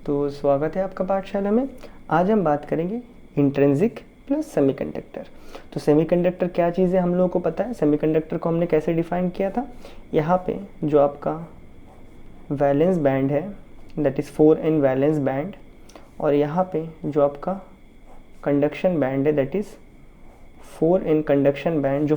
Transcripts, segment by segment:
तो स्वागत है आपका पाठशाला में। आज हम बात करेंगे इंट्रिंसिक प्लस सेमीकंडक्टर। तो सेमीकंडक्टर क्या चीज़ है हम लोगों को पता है। सेमीकंडक्टर को हमने कैसे डिफ़ाइन किया था। यहाँ पे जो आपका वैलेंस बैंड है that is 4n valence band, और यहाँ पे जो आपका कंडक्शन बैंड है that is 4n conduction band. जो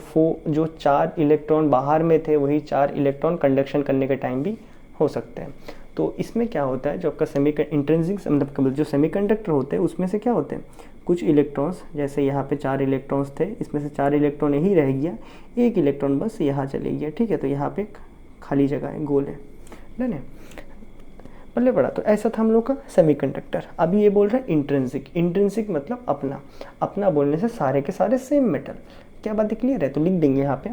4 इलेक्ट्रॉन बाहर में थे वही 4 इलेक्ट्रॉन कंडक्शन करने के टाइम भी हो सकते हैं। तो इसमें क्या होता है, जो आपका इंट्रिंसिक मतलब जो सेमीकंडक्टर होते हैं उसमें से क्या होते हैं, कुछ इलेक्ट्रॉन्स, जैसे यहाँ पे 4 इलेक्ट्रॉन्स थे, इसमें से 4 इलेक्ट्रॉन यही रह गया, एक इलेक्ट्रॉन बस यहाँ चले गया। ठीक है, तो यहाँ पे खाली जगह है, गोल है, डन है, पल्ले पड़ा। तो ऐसा था हम लोग का सेमीकंडक्टर। अभी ये बोल रहा है इंट्रिंसिक। इंट्रिंसिक मतलब अपना। अपना बोलने से सारे के सारे सेम मेटल। क्या बात क्लियर है? तो लिख देंगे यहाँ पे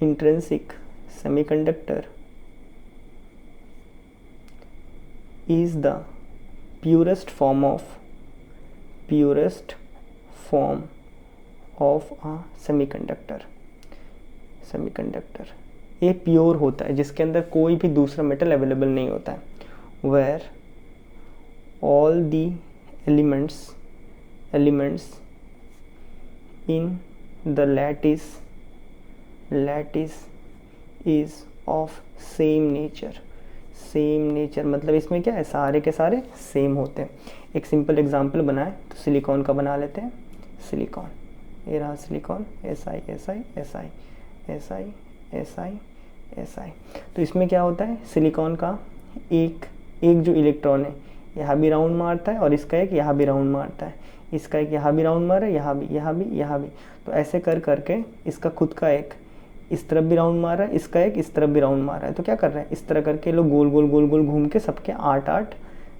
intrinsic semiconductor is the purest form of a semiconductor। ये प्योर होता है जिसके अंदर कोई भी दूसरा मेटल अवेलेबल नहीं होता है। where all the elements in the lattice is of same nature। मतलब इसमें क्या है, सारे के सारे सेम होते हैं। एक सिंपल एग्जांपल बनाए तो सिलिकॉन का बना लेते हैं। सिलिकॉन, ये रहा सिलिकॉन, Si। तो इसमें क्या होता है, सिलिकॉन का एक जो इलेक्ट्रॉन है यहाँ भी राउंड मारता है, और इसका एक यहाँ भी राउंड मारता है, इसका एक यहाँ भी राउंड मार है, यहाँ भी। तो ऐसे कर करके इसका खुद का एक इस तरफ भी राउंड मार रहा है, इसका एक इस तरफ भी राउंड मार रहा है। तो क्या कर रहे हैं, इस तरह करके लोग गोल गोल घूम के सबके 8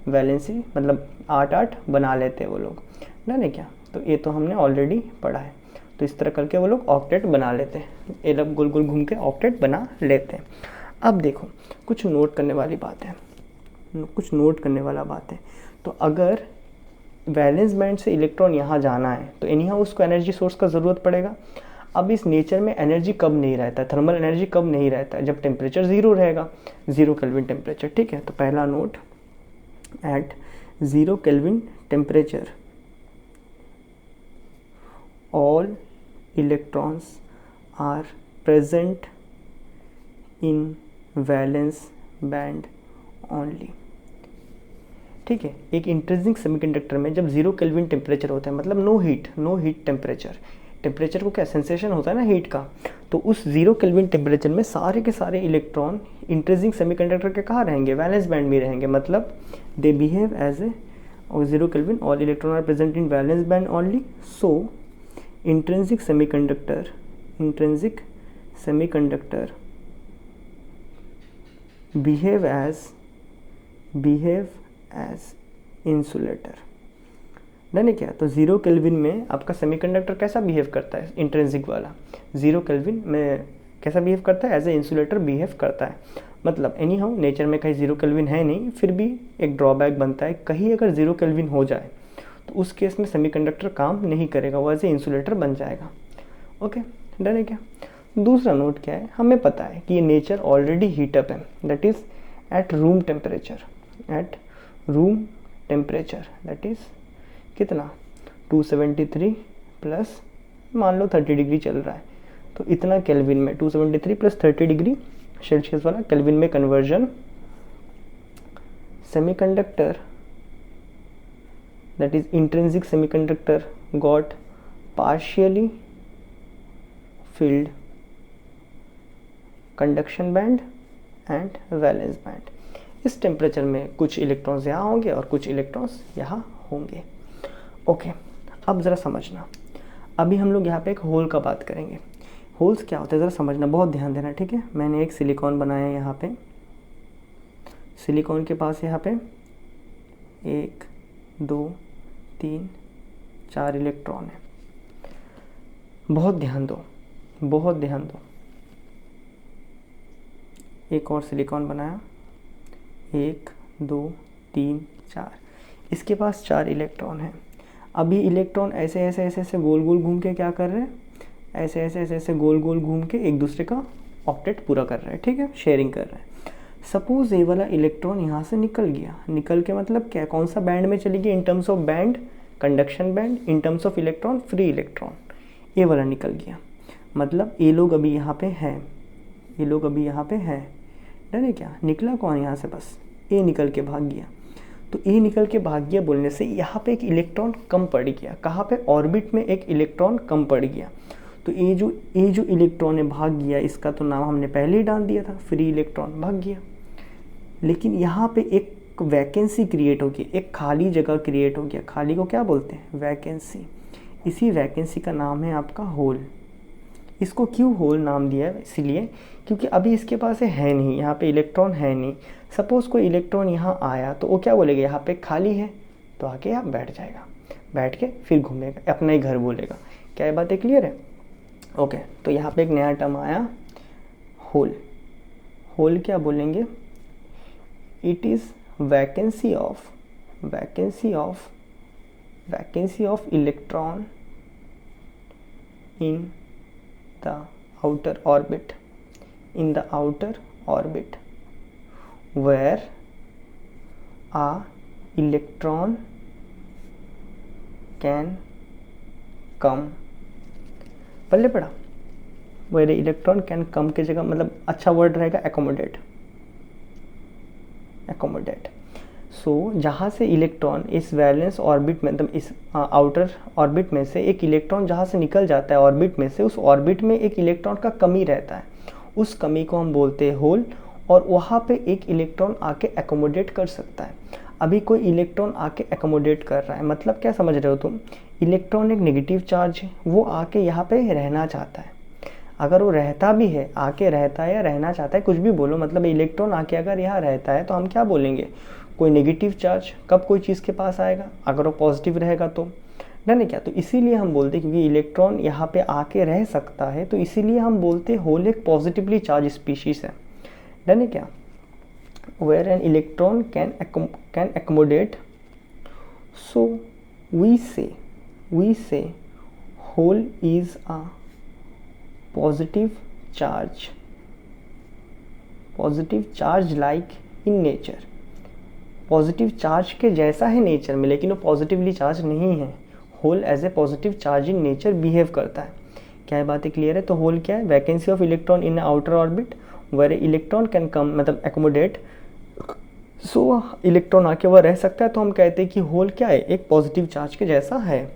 वैलेंसी मतलब 8 बना लेते हैं वो लोग, ना क्या। तो ये तो हमने ऑलरेडी पढ़ा है। तो इस तरह करके वो लोग ऑक्टेट बना लेते हैं, ये लोग गोल गोल घूम के ऑक्टेट बना लेते हैं। अब देखो कुछ नोट करने वाली बात है, तो अगर वैलेंस बैंड से इलेक्ट्रॉन यहाँ जाना है तो एनीहाउ उसको एनर्जी सोर्स का ज़रूरत पड़ेगा। अब इस नेचर में एनर्जी कब नहीं रहता है, थर्मल एनर्जी कब नहीं रहता है, जब टेम्परेचर 0 रहेगा, 0 केल्विन टेम्परेचर। ठीक है, तो पहला note, at 0 kelvin temperature all electrons are present in valence band only. ठीक है, एक इंट्रिंसिक सेमीकंडक्टर में जब 0 केल्विन टेम्परेचर होता है, मतलब नो हीट टेम्परेचर को क्या सेंसेशन होता है ना हीट का, तो उस 0 केल्विन टेम्परेचर में सारे के सारे इलेक्ट्रॉन इंट्रिंसिक सेमीकंडक्टर के कहाँ रहेंगे, वैलेंस बैंड में रहेंगे। मतलब they behave as a 0 kelvin all electron are present in valence band only. So intrinsic semiconductor behave as insulator, नहीं क्या। तो 0 केल्विन में आपका सेमीकंडक्टर कैसा बिहेव करता है, इंट्रिंसिक वाला 0 केल्विन में कैसा बिहेव करता है, एज ए इंसुलेटर बिहेव करता है। मतलब एनी हाउ नेचर में कहीं 0 केल्विन है नहीं, फिर भी एक ड्रॉबैक बनता है, कहीं अगर 0 केल्विन हो जाए तो उस केस में सेमीकंडक्टर काम नहीं करेगा, वो एज ए इंसुलेटर बन जाएगा। ओके, डन है क्या। दूसरा नोट क्या है, हमें पता है कि ये नेचर ऑलरेडी हीटअप है, that is at room temperature that is कितना 273 प्लस मान लो 30 डिग्री चल रहा है, तो इतना केल्विन में 273 प्लस 30 डिग्री सेल्सियस वाला केल्विन में conversion, semiconductor that is intrinsic semiconductor got partially field conduction band and valence band. इस टेम्परेचर में कुछ इलेक्ट्रॉन्स यहाँ होंगे और कुछ इलेक्ट्रॉन्स यहाँ होंगे। ओके, अब ज़रा समझना, अभी हम लोग यहाँ पे एक होल का बात करेंगे। होल्स क्या होता है ज़रा समझना, बहुत ध्यान देना। ठीक है, मैंने एक सिलिकॉन बनाया है यहाँ पे, सिलिकॉन के पास यहाँ पे 1 2 3 4 इलेक्ट्रॉन है। बहुत ध्यान दो। एक और सिलिकॉन बनाया, 1 2 3 4, इसके पास 4 इलेक्ट्रॉन है। अभी इलेक्ट्रॉन ऐसे गोल गोल घूम के क्या कर रहे हैं, ऐसे गोल गोल घूम के एक दूसरे का ऑक्टेट पूरा कर रहे हैं। ठीक है, शेयरिंग कर रहे हैं। सपोज ये वाला इलेक्ट्रॉन यहाँ से निकल गया, निकल के मतलब क्या, कौन सा बैंड में चली गई, in terms of band conduction band, in terms of electron free electron, ये वाला निकल गया। मतलब ये लोग अभी यहाँ पे हैं, ये लोग अभी यहाँ पे हैं, डन है क्या। निकला कौन यहाँ से, बस ए निकल के भाग गया। तो ए निकल के भाग गया बोलने से यहाँ पे एक इलेक्ट्रॉन कम पड़ गया, कहाँ पे, ऑर्बिट में एक इलेक्ट्रॉन कम पड़ गया। तो ये जो इलेक्ट्रॉन है भाग गया, इसका तो नाम हमने पहले ही डाल दिया था, फ्री इलेक्ट्रॉन भाग गया। लेकिन यहाँ पे एक वैकेंसी क्रिएट हो गई, एक खाली जगह क्रिएट हो गया। खाली को क्या बोलते हैं, वैकेंसी। इसी वैकेंसी का नाम है आपका होल। इसको क्यों होल नाम दिया है, इसीलिए क्योंकि अभी इसके पास है नहीं, यहाँ पे इलेक्ट्रॉन है नहीं। सपोज कोई इलेक्ट्रॉन यहाँ आया तो वो क्या बोलेगा, यहाँ पे खाली है, तो आके यहाँ बैठ जाएगा, बैठ के फिर घूमेगा, अपना ही घर बोलेगा। क्या ये बातें क्लियर है? ओके, तो यहाँ पे एक नया टर्म आया, होल। होल क्या बोलेंगे, it is vacancy of electron in the outer orbit where a electron can come। पहले पढ़ा, where इलेक्ट्रॉन कैन कम की जगह मतलब अच्छा वर्ड रहेगा एकोमोडेट। सो जहाँ से इलेक्ट्रॉन इस वैलेंस ऑर्बिट में, मतलब इस आउटर ऑर्बिट में से एक इलेक्ट्रॉन जहाँ से निकल जाता है ऑर्बिट में से, उस ऑर्बिट में एक इलेक्ट्रॉन का कमी रहता है, उस कमी को हम बोलते हैं होल। और वहाँ पे एक इलेक्ट्रॉन आके एकोमोडेट कर सकता है। अभी कोई इलेक्ट्रॉन आके एकोमोडेट कर रहा है, मतलब क्या समझ रहे हो तुम, इलेक्ट्रॉन एक नेगेटिव चार्ज है, वो आके यहाँ पे रहना चाहता है। अगर वो रहता भी है, आके रहता है या रहना चाहता है, कुछ भी बोलो, मतलब इलेक्ट्रॉन आके अगर यहाँ रहता है तो हम क्या बोलेंगे, कोई नेगेटिव चार्ज। कब कोई चीज़ के पास आएगा, अगर वो पॉजिटिव रहेगा तो, डन है क्या। तो इसीलिए हम बोलते हैं, क्योंकि इलेक्ट्रॉन यहाँ पे आके रह सकता है, तो इसीलिए हम बोलते हैं होल एक पॉजिटिवली चार्ज स्पीशीज है, डन है क्या। Where an electron can accommodate, so we say hole is a positive charge like in nature. Positive charge के जैसा है नेचर में, लेकिन वो पॉजिटिवली चार्ज नहीं है। Hole as a positive charge in nature behave करता है। क्या है, बातें क्लियर है? तो होल क्या है, vacancy of electron in outer orbit where electron can come, मतलब एकोमोडेट। सो इलेक्ट्रॉन आके वह रह सकता है, तो हम कहते हैं कि होल क्या है, एक पॉजिटिव चार्ज के जैसा है,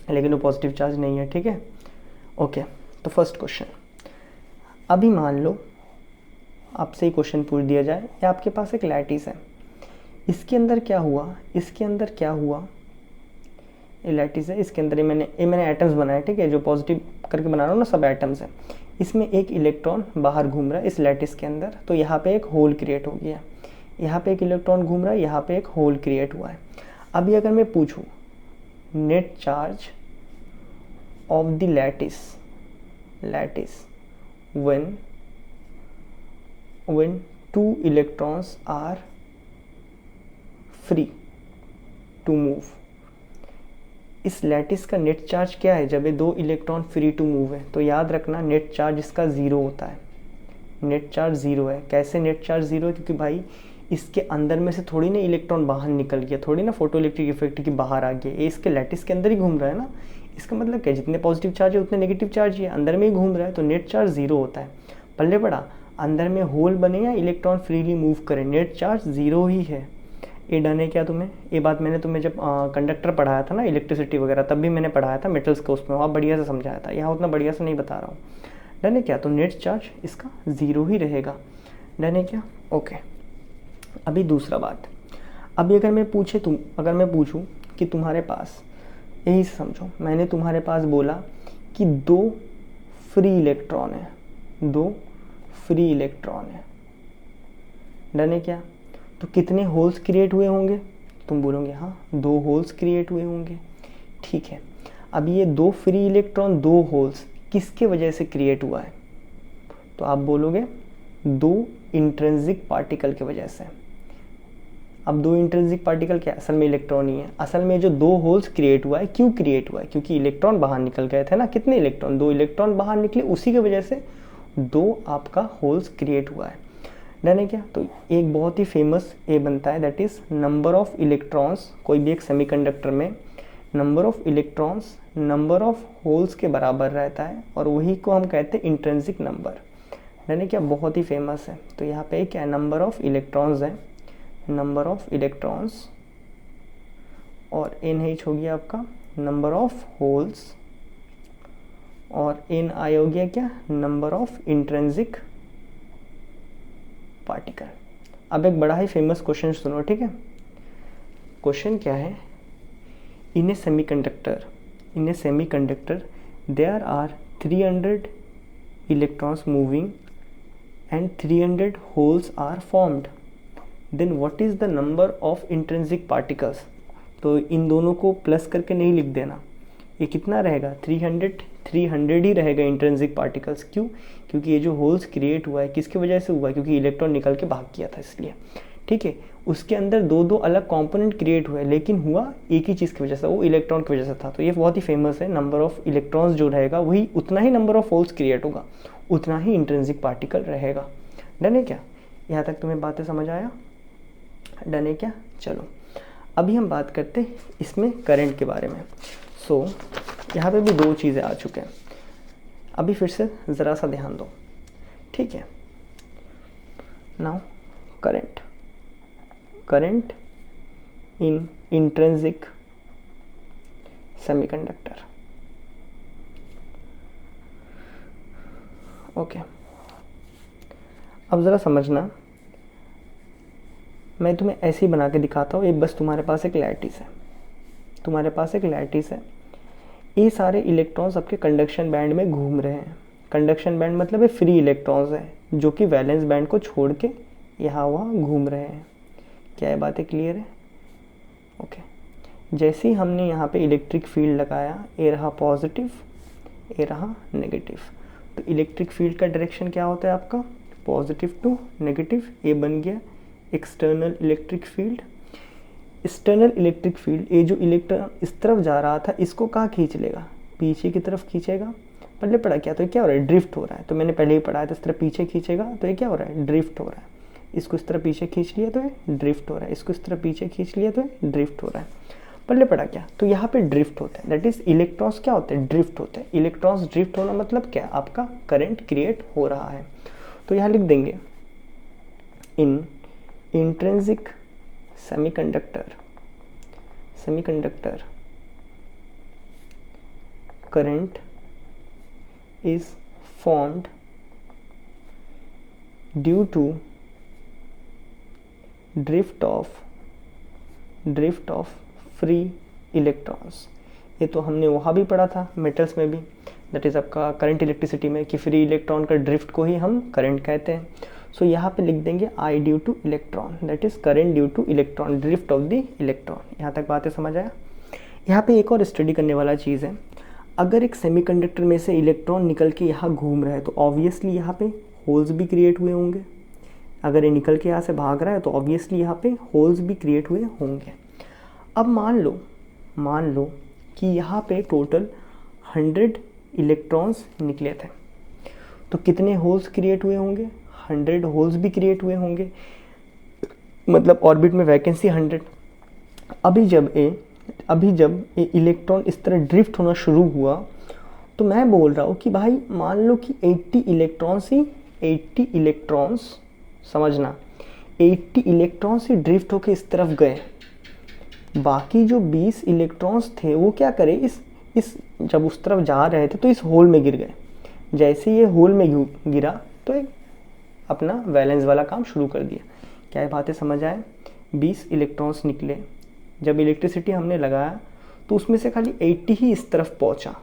लेकिन वो पॉजिटिव चार्ज नहीं है, ठीक है। ओके, तो फर्स्ट क्वेश्चन, अभी मान लो आपसे ही क्वेश्चन पूछ दिया जाए, या आपके पास एक लैटिस है, इसके अंदर क्या हुआ, ये लैटिस है, इसके अंदर ये मैंने एटम्स बनाए, ठीक है, जो पॉजिटिव करके बना रहा हूँ ना, सब एटम्स हैं। इसमें एक इलेक्ट्रॉन बाहर घूम रहा है इस लैटिस के अंदर, तो यहाँ पे एक होल क्रिएट हो गया। यहाँ पे एक इलेक्ट्रॉन घूम रहा है, यहाँ पे एक होल क्रिएट हुआ है। अभी अगर मैं पूछूँ net charge of the lattice when two electrons are free to move, इस लैटिस का नेट चार्ज क्या है जब ये दो इलेक्ट्रॉन फ्री टू मूव है? तो याद रखना नेट चार्ज इसका ज़ीरो होता है, नेट चार्ज ज़ीरो है। कैसे नेट चार्ज ज़ीरो है? क्योंकि भाई इसके अंदर में से थोड़ी ना इलेक्ट्रॉन बाहर निकल गया, थोड़ी ना फोटो इलेक्ट्रिक इफेक्ट की बाहर आ गया, ये इसके लैटिस के अंदर ही घूम रहा है ना। इसका मतलब क्या, जितने पॉजिटिव चार्ज है उतने नेगेटिव चार्ज है, अंदर में ही घूम रहा है, तो नेट चार्ज ज़ीरो होता है। पल्ले पड़ा, अंदर में होल बने या इलेक्ट्रॉन फ्रीली मूव करे, नेट चार्ज ज़ीरो ही है। ये डन है क्या तुम्हें? ये बात मैंने तुम्हें जब कंडक्टर पढ़ाया था ना, इलेक्ट्रिसिटी वगैरह, तब भी मैंने पढ़ाया था मेटल्स को, उसमें वहाँ बढ़िया से समझाया था, यहाँ उतना बढ़िया से नहीं बता रहा हूँ। डन है क्या? तो नेट चार्ज इसका ज़ीरो ही रहेगा। डन है क्या? ओके। अभी दूसरा बात, अभी अगर मैं पूछूँ कि तुम्हारे पास, यही समझो मैंने तुम्हारे पास बोला कि दो फ्री इलेक्ट्रॉन है, डन है क्या? तो कितने होल्स क्रिएट हुए होंगे? तुम बोलोगे हाँ 2 होल्स क्रिएट हुए होंगे, ठीक है। अब ये 2 फ्री इलेक्ट्रॉन 2 होल्स किसके वजह से क्रिएट हुआ है? तो आप बोलोगे 2 इंट्रिंसिक पार्टिकल की वजह से। अब 2 इंट्रिंसिक पार्टिकल क्या, असल में इलेक्ट्रॉन ही है। असल में जो 2 होल्स क्रिएट हुआ है, क्यों क्रिएट हुआ है? क्योंकि इलेक्ट्रॉन बाहर निकल गए थे ना। कितने इलेक्ट्रॉन? 2 इलेक्ट्रॉन बाहर निकले, उसी की वजह से 2 आपका होल्स क्रिएट हुआ है। डन है क्या? तो एक बहुत ही फेमस ए बनता है, that is number of electrons. कोई भी एक सेमीकंडक्टर में number of electrons number of holes के बराबर रहता है, और वही को हम कहते हैं इंट्रिंसिक नंबर। डन है क्या? बहुत ही फेमस है। तो यहाँ पे क्या है, नंबर ऑफ इलेक्ट्रॉन्स है, नंबर ऑफ इलेक्ट्रॉन्स, और NH हो गया आपका नंबर ऑफ होल्स, और NI हो गया क्या, नंबर ऑफ इंट्रिंसिक पार्टिकल। अब एक बड़ा ही फेमस क्वेश्चन सुनो, ठीक है? क्वेश्चन क्या है, in a semiconductor there are 300 electrons moving and 300 holes are formed, then what is the number of intrinsic particles? तो इन दोनों को प्लस करके नहीं लिख देना, ये कितना रहेगा, 300 ही रहेगा इंट्रिंसिक पार्टिकल्स। क्यों? क्योंकि ये जो होल्स क्रिएट हुआ है किसकी वजह से हुआ है, क्योंकि इलेक्ट्रॉन निकल के भाग किया था इसलिए, ठीक है? उसके अंदर दो अलग कंपोनेंट क्रिएट हुए, लेकिन हुआ एक ही चीज़ की वजह से, वो इलेक्ट्रॉन की वजह से था। तो ये बहुत ही फेमस है, नंबर ऑफ इलेक्ट्रॉन्स जो रहेगा वही उतना ही नंबर ऑफ होल्स क्रिएट होगा, उतना ही इंट्रिंसिक पार्टिकल रहेगा। डन है क्या? यहाँ तक तुम्हें बातें समझ आया? डन है क्या? चलो अभी हम बात करते हैं इसमें करंट के बारे में। सो यहाँ पे भी दो चीज़ें आ चुके हैं, अभी फिर से ज़रा सा ध्यान दो, ठीक है? Now current in intrinsic semiconductor. Okay, अब ज़रा समझना, मैं तुम्हें ऐसे ही बना के दिखाता हूँ। एक बस तुम्हारे पास एक लैटिस है, ये सारे इलेक्ट्रॉन्स आपके कंडक्शन बैंड में घूम रहे हैं। कंडक्शन बैंड मतलब है फ्री इलेक्ट्रॉन्स हैं जो कि वैलेंस बैंड को छोड़ के यहाँ वहाँ घूम रहे हैं। क्या ये बातें क्लियर है? ओके, जैसे ही हमने यहाँ पे इलेक्ट्रिक फील्ड लगाया, ए रहा पॉजिटिव, ए रहा नेगेटिव, तो इलेक्ट्रिक फील्ड का डायरेक्शन क्या होता है आपका, पॉजिटिव टू नेगेटिव। ए बन गया external electric field. External electric field, ये जो इलेक्ट्रॉन इस तरफ जा रहा था इसको कहाँ खींच लेगा, पीछे की तरफ खींचेगा। पहले पढ़ा क्या, तो ये क्या हो रहा है, ड्रिफ्ट हो रहा है। तो मैंने पहले ही पढ़ा है, तो इस तरह पीछे खींचेगा तो ये क्या हो रहा है, ड्रिफ्ट हो रहा है। इसको इस तरह पीछे खींच लिया तो ये ड्रिफ्ट हो रहा है, इसको इस तरह पीछे खींच लिया तो ये ड्रिफ्ट हो रहा है। पहले पढ़ा क्या, तो यहाँ पे ड्रिफ्ट होता है, दैट इज इलेक्ट्रॉन्स क्या होते हैं, ड्रिफ्ट होते हैं। इलेक्ट्रॉन्स ड्रिफ्ट होना मतलब क्या, आपका करंट क्रिएट हो रहा है। तो यहाँ लिख देंगे in intrinsic semiconductor current is formed due to drift of free electrons। ये तो हमने वहाँ भी पढ़ा था मेटल्स में भी, दैट इज़ आपका करंट इलेक्ट्रिसिटी में, कि फ्री इलेक्ट्रॉन का ड्रिफ्ट को ही हम करंट कहते हैं। सो यहाँ पे लिख देंगे I due two electron, that is current due two electron, drift of the electron. यहाँ तक बातें समझ आया? यहाँ पे एक और स्टडी करने वाला चीज़ है, अगर एक सेमीकंडक्टर में से इलेक्ट्रॉन निकल के यहाँ घूम रहा है तो ऑब्वियसली यहाँ पे होल्स भी क्रिएट हुए होंगे। अगर ये निकल के यहाँ से भाग रहा है तो ऑब्वियसली यहाँ पे होल्स भी क्रिएट हुए होंगे। अब मान लो कि यहाँ पे टोटल 100 इलेक्ट्रॉन्स निकले थे, तो कितने होल्स क्रिएट हुए होंगे, 100 होल्स भी क्रिएट हुए होंगे, मतलब ऑर्बिट में वैकेंसी 100। अभी जब ये इलेक्ट्रॉन इस तरह ड्रिफ्ट होना शुरू हुआ, तो मैं बोल रहा हूँ कि भाई मान लो कि 80 इलेक्ट्रॉन्स समझना, 80 इलेक्ट्रॉन्स ही ड्रिफ्ट होके इस तरफ गए। बाकी जो 20 इलेक्ट्रॉन्स थे वो क्या करे, इस जब उस तरफ जा रहे थे तो इस होल में गिर गए। जैसे ये होल में गिरा तो एक अपना वैलेंस वाला काम शुरू कर दिया। क्या ये बातें समझ आए? 20 इलेक्ट्रॉन्स निकले, जब इलेक्ट्रिसिटी हमने लगाया तो उसमें से खाली 80 ही इस तरफ पहुंचा,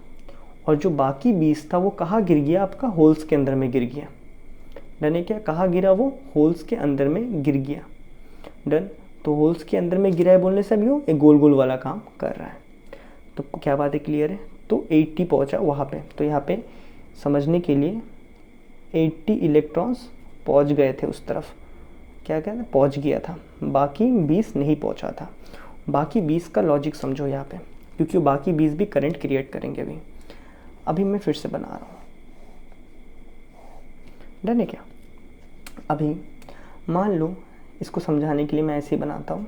और जो बाकी 20 था वो कहाँ गिर गया, आपका होल्स के अंदर में गिर गया। डन है क्या? कहाँ गिरा, वो होल्स के अंदर में गिर गया। डन। तो होल्स के अंदर में गिरा है बोलने से भी वो एक गोल गोल वाला काम कर रहा है। तो क्या बात है, क्लियर है? तो 80 पहुंचा वहाँ पे, तो यहाँ पे समझने के लिए 80 इलेक्ट्रॉन्स पहुँच गए थे उस तरफ, क्या कहते हैं, पहुँच गया था, बाकी 20 नहीं पहुँचा था। बाकी 20 का लॉजिक समझो यहाँ पे, क्योंकि वो बाकी 20 भी करंट क्रिएट करेंगे। अभी मैं फिर से बना रहा हूँ, डन है क्या? अभी मान लो इसको समझाने के लिए मैं ऐसे ही बनाता हूँ,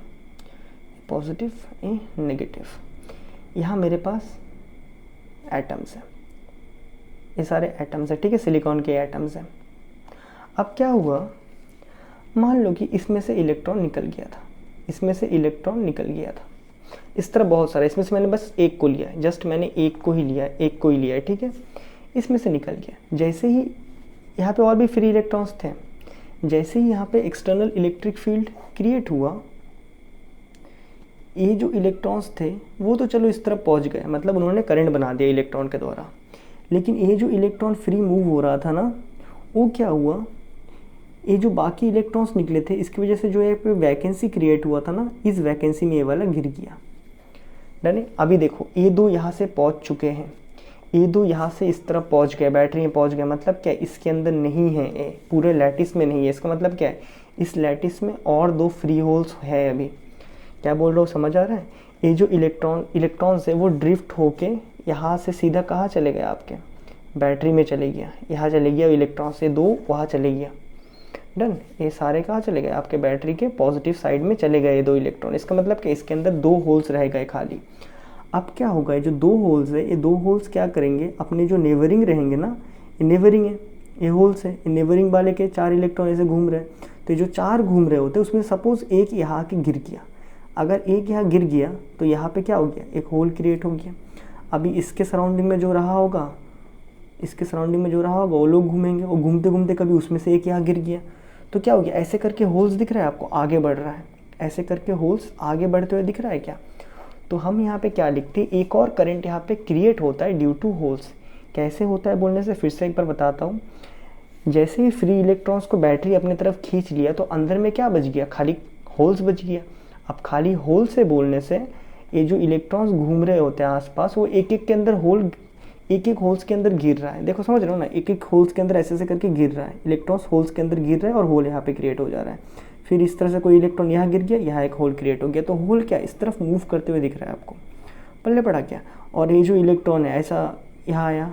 पॉजिटिव ए नेगेटिव। यहाँ मेरे पास एटम्स हैं, ये सारे एटम्स हैं, ठीक है, सिलिकॉन के एटम्स हैं। अब क्या हुआ, मान लो कि इसमें से इलेक्ट्रॉन निकल गया था, इसमें से इलेक्ट्रॉन निकल गया था, इस तरह बहुत सारा, इसमें से मैंने बस एक को लिया है, जस्ट मैंने एक को ही लिया, एक को ही लिया है, ठीक है, इसमें से निकल गया। जैसे ही यहाँ पे और भी फ्री इलेक्ट्रॉन्स थे, जैसे ही यहाँ पे एक्सटर्नल इलेक्ट्रिक फील्ड क्रिएट हुआ, ये जो इलेक्ट्रॉन्स थे वो तो चलो इस तरफ पहुँच गए, मतलब उन्होंने करंट बना दिया इलेक्ट्रॉन के द्वारा, लेकिन ये जो इलेक्ट्रॉन फ्री मूव हो रहा था ना, वो क्या हुआ, ये जो बाकी इलेक्ट्रॉन्स निकले थे इसकी वजह से जो एक वैकेंसी क्रिएट हुआ था ना, इस वैकेंसी में ये वाला गिर गया। डन है। अभी देखो ये दो यहाँ से पहुँच चुके हैं, ये दो यहाँ से इस तरफ पहुँच गए, बैटरी में पहुँच गए, मतलब क्या इसके अंदर नहीं है, ये पूरे लैटिस में नहीं है। इसका मतलब क्या है, इस लैटिस में और दो फ्री होल्स है। अभी क्या बोल रहा हूँ, समझ आ रहा है? ये जो इलेक्ट्रॉन्स है वो ड्रिफ्ट होके यहाँ से सीधा कहाँ चले गए, आपके बैटरी में चले गया, यहाँ चले गया इलेक्ट्रॉन से दो, वहाँ चले गया। डन। ये सारे कहाँ चले गए, आपके बैटरी के पॉजिटिव साइड में चले गए ये दो इलेक्ट्रॉन। इसका मतलब कि इसके अंदर दो होल्स रह गए खाली। अब क्या होगा, ये जो दो होल्स है, ये दो होल्स क्या करेंगे, अपने जो नेबरिंग रहेंगे ना, ये नेबरिंग है, ये होल्स है, ये नेबरिंग वाले के चार इलेक्ट्रॉन ऐसे घूम रहे हैं, तो ये जो चार घूम रहे होते हैं उसमें सपोज एक यहाँ के गिर गया, अगर एक यहाँ गिर गया तो यहाँ पे क्या हो गया, एक होल क्रिएट हो गया। अभी इसके सराउंडिंग में जो रहा होगा, इसके सराउंडिंग में जो रहा होगा वो लोग घूमेंगे, वो घूमते घूमते कभी उसमें से एक यहाँ गिर गया, तो क्या हो गया, ऐसे करके होल्स दिख रहा है आपको, आगे बढ़ रहा है, ऐसे करके होल्स आगे बढ़ते हुए दिख रहा है क्या। तो हम यहाँ पे क्या लिखते हैं, एक और करंट यहाँ पे क्रिएट होता है ड्यू टू होल्स। कैसे होता है बोलने से फिर से एक बार बताता हूँ। जैसे ही फ्री इलेक्ट्रॉन्स को बैटरी अपनी तरफ खींच लिया तो अंदर में क्या बच गया, खाली होल्स बच गया। अब खाली होल से बोलने से ये जो इलेक्ट्रॉन्स घूम रहे होते हैं आसपास, वो एक एक के अंदर होल, एक एक होल्स के अंदर गिर रहा है। देखो समझ रहे हो ना, एक एक होल्स के अंदर ऐसे ऐसे करके गिर रहा है, इलेक्ट्रॉन्स होल्स के अंदर गिर रहे हैं और होल यहाँ पे क्रिएट हो जा रहा है। फिर इस तरह से कोई इलेक्ट्रॉन यहाँ गिर गया, यहाँ एक होल क्रिएट हो गया, तो होल क्या इस तरफ मूव करते हुए दिख रहा है आपको, पल्ले पड़ा क्या। और ये जो इलेक्ट्रॉन है ऐसा यहाँ आया,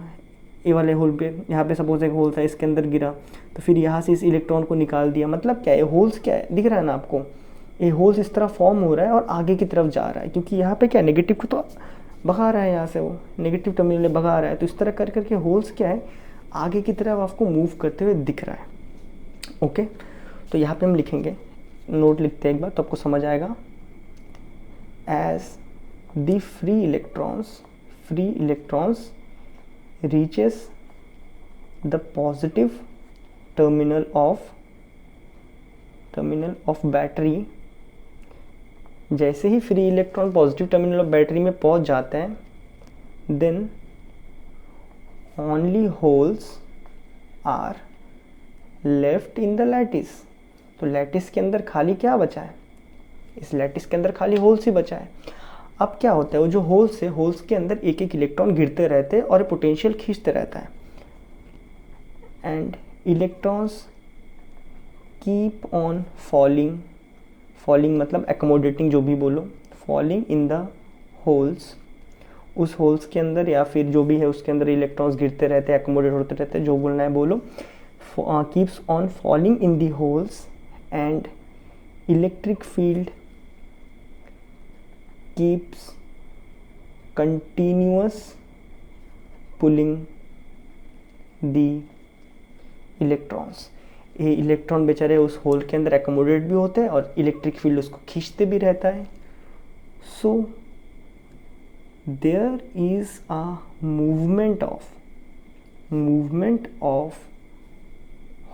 ये वाले होल पे, यहाँ पे सपोज एक होल था, इसके अंदर गिरा, तो फिर यहाँ से इस इलेक्ट्रॉन को निकाल दिया। मतलब क्या है, होल्स क्या है दिख रहा है ना आपको, ये होल्स इस तरह फॉर्म हो रहा है और आगे की तरफ जा रहा है, क्योंकि यहाँ पे क्या नेगेटिव को तो भगा रहा है, यहाँ से वो नेगेटिव टर्मिनल भगा रहा है। तो इस तरह कर करके होल्स क्या है, आगे की तरफ आपको मूव करते हुए दिख रहा है। ओके, तो यहाँ पे हम लिखेंगे, नोट लिखते हैं एक बार तो आपको समझ आएगा। As the free electrons reaches the positive terminal of battery, जैसे ही free electron positive terminal of battery में पहुंच जाते हैं, then only holes are left in the lattice. तो लैटिस के अंदर खाली क्या बचा है, इस लैटिस के अंदर खाली होल्स ही बचा है। अब क्या होता है, वो जो होल्स है, होल्स के अंदर एक एक इलेक्ट्रॉन गिरते रहते हैं और पोटेंशियल खींचते रहता है, and electrons keep on falling मतलब एकोमोडेटिंग, जो भी बोलो, फॉलिंग इन द होल्स, उस होल्स के अंदर या फिर जो भी है उसके अंदर इलेक्ट्रॉन्स गिरते रहते हैं, एकोमोडेट होते रहते हैं, जो बोलना है बोलो। Keeps on falling in the holes and electric field keeps continuous pulling the electrons. ये इलेक्ट्रॉन बेचारे उस होल के अंदर एकोमोडेट भी होते हैं और इलेक्ट्रिक फील्ड उसको खींचते भी रहता है। So there is a movement of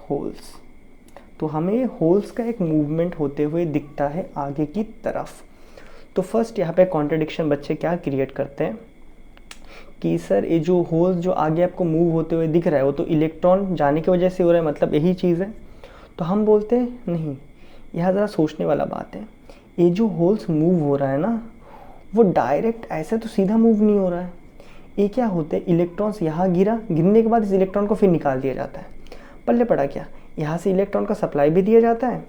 holes. तो हमें होल्स का एक मूवमेंट होते हुए दिखता है आगे की तरफ। तो फर्स्ट यहाँ पे कॉन्ट्रडिक्शन बच्चे क्या क्रिएट करते हैं कि सर ये जो होल्स जो आगे आपको मूव होते हुए दिख रहा है वो तो इलेक्ट्रॉन जाने की वजह से हो रहा है, मतलब यही चीज़ है। तो हम बोलते हैं नहीं, यह ज़रा सोचने वाला बात है। ये जो होल्स मूव हो रहा है ना, वो डायरेक्ट ऐसे तो सीधा मूव नहीं हो रहा है। ये क्या होते हैं, इलेक्ट्रॉन्स यहाँ गिरने के बाद इस इलेक्ट्रॉन को फिर निकाल दिया जाता है। पल्ले पड़ा क्या, यहाँ से इलेक्ट्रॉन का सप्लाई भी दिया जाता है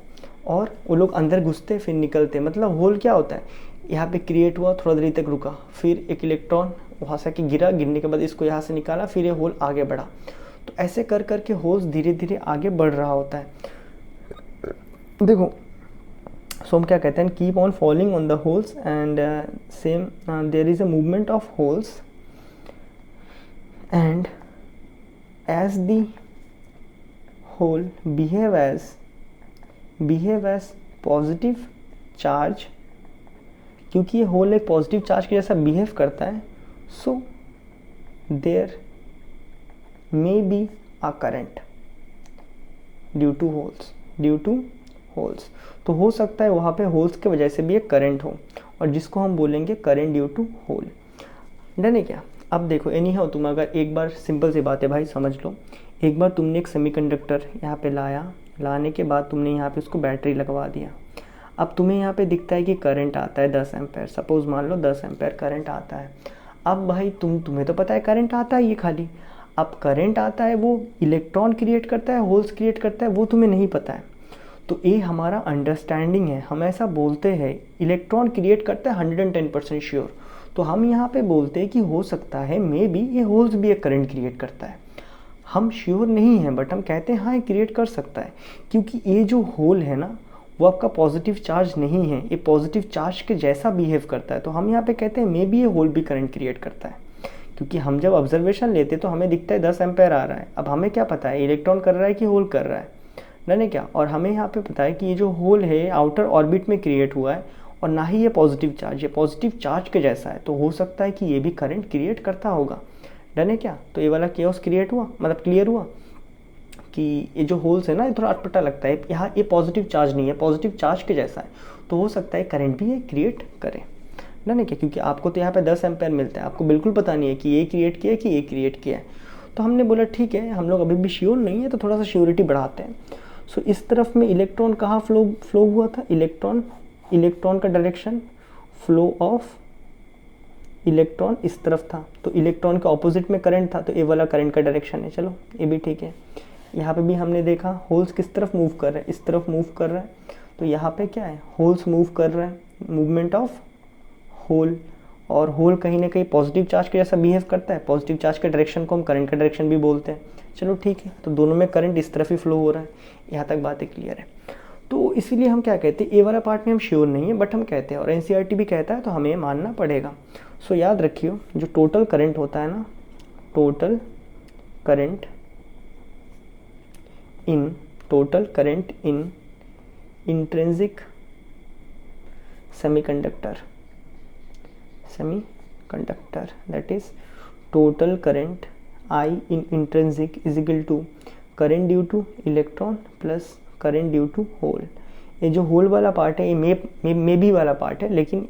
और वो लोग अंदर घुसते फिर निकलते। मतलब होल क्या होता है, यहाँ पे क्रिएट हुआ, थोड़ा देर तक रुका, फिर एक इलेक्ट्रॉन वहाँ से आके गिरा, गिरने के बाद इसको यहाँ से निकाला, फिर ये होल आगे बढ़ा। तो ऐसे कर करके होल्स धीरे धीरे आगे बढ़ रहा होता है। देखो, सो हम क्या कहते हैं, keep on falling on the holes and same there is a movement of holes and as the hole behave as positive charge, क्योंकि ये होल एक पॉजिटिव चार्ज के जैसा बिहेव करता है, so there may be a current due to holes. तो हो सकता है वहाँ पे होल्स की वजह से भी एक करंट हो, और जिसको हम बोलेंगे current due to hole. Done है क्या? अब देखो, एनी हाउ तुम अगर एक बार, सिंपल सी बात है भाई, समझ लो, एक बार तुमने एक सेमीकंडक्टर यहाँ पे लाया, लाने के बाद तुमने यहाँ पे उसको बैटरी लगवा दिया। अब तुम्हें यहाँ पे दिखता है कि करंट आता है 10 एम्पेयर, सपोज मान लो 10 एम्पेयर करंट आता है। अब भाई तुम्हें तो पता है करंट आता है ये खाली, अब करंट आता है वो इलेक्ट्रॉन क्रिएट करता है, होल्स क्रिएट करता है, वो तुम्हें नहीं पता है। तो ये हमारा अंडरस्टैंडिंग है, हम ऐसा बोलते हैं इलेक्ट्रॉन क्रिएट करता है 110% श्योर। तो हम यहाँ पे बोलते हैं कि हो सकता है मे बी ये होल्स भी एक करंट क्रिएट करता है। हम श्योर नहीं हैं, बट हम कहते हैं हाँ ये क्रिएट कर सकता है, क्योंकि ये जो होल है ना वो आपका पॉजिटिव चार्ज नहीं है, ये पॉजिटिव चार्ज के जैसा बिहेव करता है। तो हम यहाँ पे कहते हैं मे बी ये होल भी करंट क्रिएट करता है, क्योंकि हम जब ऑब्जर्वेशन लेते तो हमें दिखता है 10 एम्पेयर आ रहा है। अब हमें क्या पता है इलेक्ट्रॉन कर रहा है कि होल कर रहा है, नहीं क्या? और हमें यहाँ पे पता है कि ये जो होल है आउटर ऑर्बिट में क्रिएट हुआ है, और ना ही ये पॉजिटिव चार्ज, ये पॉजिटिव चार्ज के जैसा है, तो हो सकता है कि ये भी करंट क्रिएट करता होगा। डन है क्या? तो ये वाला केओस क्रिएट हुआ, मतलब क्लियर हुआ कि ये जो होल्स है ना ये थोड़ा अटपटा लगता है, यहाँ ये पॉजिटिव चार्ज नहीं है, पॉजिटिव चार्ज के जैसा है, तो हो सकता है करंट भी ये क्रिएट करे। डन है क्या? क्योंकि आपको तो यहाँ पे 10 एम्पेयर मिलता है, आपको बिल्कुल पता नहीं है कि ये क्रिएट किया है कि ये क्रिएट किया है। तो हमने बोला ठीक है, हम लोग अभी भी श्योर नहीं है, तो थोड़ा सा श्योरिटी बढ़ाते हैं। सो इस तरफ में इलेक्ट्रॉन कहाँ फ्लो हुआ था, इलेक्ट्रॉन का डायरेक्शन, फ्लो ऑफ इलेक्ट्रॉन इस तरफ था, तो इलेक्ट्रॉन के ऑपोजिट में करंट था, तो ये वाला करंट का डायरेक्शन है। चलो ये भी ठीक है। यहाँ पे भी हमने देखा होल्स किस तरफ मूव कर रहे हैं, इस तरफ मूव कर रहा है, तो यहाँ पे क्या है, होल्स मूव कर रहे हैं, मूवमेंट ऑफ होल, और होल कहीं ना कहीं पॉजिटिव चार्ज के जैसा बिहेव करता है, पॉजिटिव चार्ज के डायरेक्शन को हम करंट का डायरेक्शन भी बोलते हैं। चलो ठीक है, तो दोनों में करंट इस तरफ ही फ्लो हो रहा है, यहाँ तक बातें क्लियर है। तो इसीलिए हम क्या कहते हैं, ए वाला पार्ट में हम श्योर नहीं है, बट हम कहते हैं, और एनसीईआरटी भी कहता है, तो हमें मानना पड़ेगा। सो याद रखियो, जो टोटल करंट होता है ना, total current in intrinsic semiconductor, that is total current I in intrinsic is equal to current due to electron plus current due to hole। ये जो होल वाला पार्ट है ये मे बी वाला पार्ट है, लेकिन